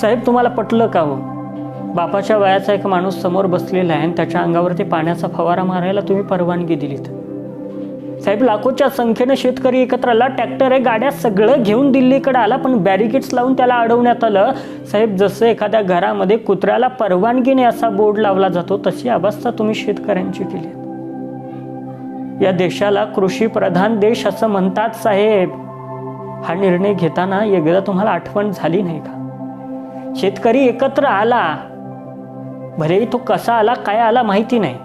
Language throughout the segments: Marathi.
साहेब तुम्हाला पटलं का हो? बापाच्या वयाचा एक माणूस समोर बसलेला आहे आणि त्याच्या अंगावरती पाण्याचा फवारा मारायला तुम्ही परवानगी दिलीत. साहेब लाखोच्या संख्येने शेतकरी एकत्र आला, ट्रॅक्टर आहे, गाड्या सगळं घेऊन दिल्लीकडे आला, पण बॅरिकेड्स लावून त्याला अडवण्यात आलं. साहेब जसं एखाद्या घरामध्ये कुत्र्याला परवानगीने असा बोर्ड लावला जातो तशी अवस्था तुम्ही शेतकऱ्यांची केली. या देशाला कृषी प्रधान देश असं म्हणतात साहेब. हा निर्णय घेताना एकदा तुम्हाला आठवण झाली नाही का? शेतकरी एकत्र आला, भले तो कसा आला काय आला माहिती नाही,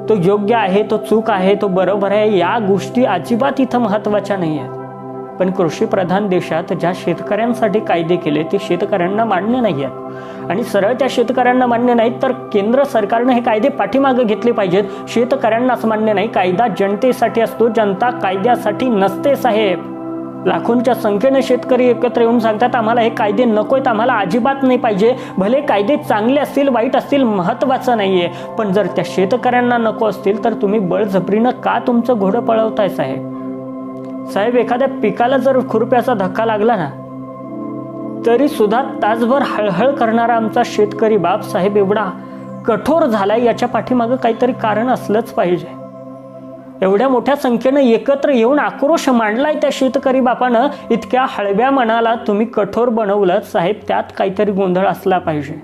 तो योग्य आहे तो चूक आहे तो बरोबर आहे या गोष्टी अजिबात इथं महत्त्वाच्या नाही आहेत. पण कृषी प्रधान देशात ज्या शेतकऱ्यांसाठी कायदे केले ते शेतकऱ्यांना मान्य नाही आहेत आणि सरळ त्या शेतकऱ्यांना मान्य नाहीत तर केंद्र सरकारने हे कायदे पाठीमागे घेतले पाहिजेत. शेतकऱ्यांनाच मान्य नाही. कायदा जनतेसाठी असतो, जनता कायद्यासाठी नसते साहेब. लाखोंच्या संख्येने शेतकरी एकत्र येऊन सांगतात आम्हाला हे कायदे नकोयत, आम्हाला अजिबात नाही पाहिजे. भले कायदे चांगले असतील वाईट असतील महत्त्वाचं नाहीये, पण जर त्या शेतकऱ्यांना नको असतील तर तुम्ही बळजबरीनं का तुमचं घोडं पळवताय साहेब? साहेब एखाद्या पिकाला जर खुरप्याचा धक्का लागला ना तरी सुद्धा तासभर हळहळ करणारा आमचा शेतकरी बाप साहेब एवढा कठोर झालाय, याच्या पाठीमागं काहीतरी कारण असलंच पाहिजे. एवढ्या मोठ्या संख्येनं एकत्र येऊन आक्रोश मांडलाय त्या शेतकरी बापानं, इतक्या हळव्या मनाला तुम्ही कठोर बनवलं साहेब, त्यात काहीतरी गोंधळ असला पाहिजे.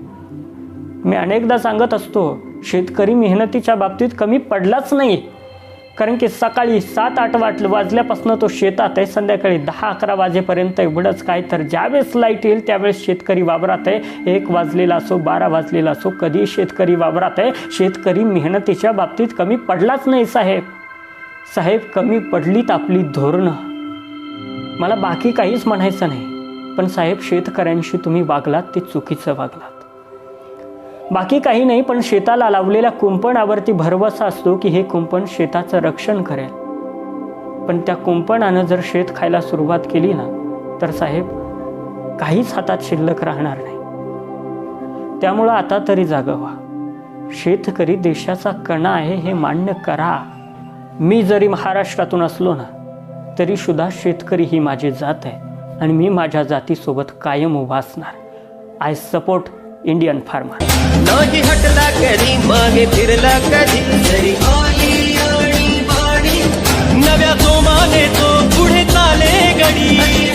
मी अनेकदा सांगत असतो शेतकरी मेहनतीच्या बाबतीत कमी पडलाच नाही, कारण की सकाळी 7-8 वाजल्यापासून तो शेतात आहे, संध्याकाळी 10-11 वाजेपर्यंत एवढंच काय. तर ज्यावेळेस लाईट येईल त्यावेळेस शेतकरी वावरात आहे. 1 वाजलेला असो 12 वाजलेला असो कधी शेतकरी वावरात आहे. शेतकरी मेहनतीच्या बाबतीत कमी पडलाच नाही साहेब. साहेब कमी पडलीत आपली धोरणं. मला बाकी काहीच म्हणायचं नाही, पण साहेब शेतकऱ्यांशी तुम्ही वागलात ते चुकीचं वागलात. बाकी काही नाही, पण शेताला लावलेल्या कुंपणावरती भरवसा असतो की हे कुंपण शेताचं रक्षण करेल. पण त्या कुंपणानं जर शेत खायला सुरुवात केली ना तर साहेब काहीच हातात शिल्लक राहणार नाही. त्यामुळं आता तरी जागा व्हा. शेतकरी देशाचा कणा आहे हे मान्य करा. मी जरी महाराष्ट्रातून असलो ना तरी सुद्धा शेतकरी ही माझी जात आहे आणि मी माझ्या जातीसोबत कायम उभा असणार. I support Indian farmer. नाही हटला कधी मागे फिरला कधी तरी आली आणि वाणी नव्या जोमाने तो पुढे चाले गडी.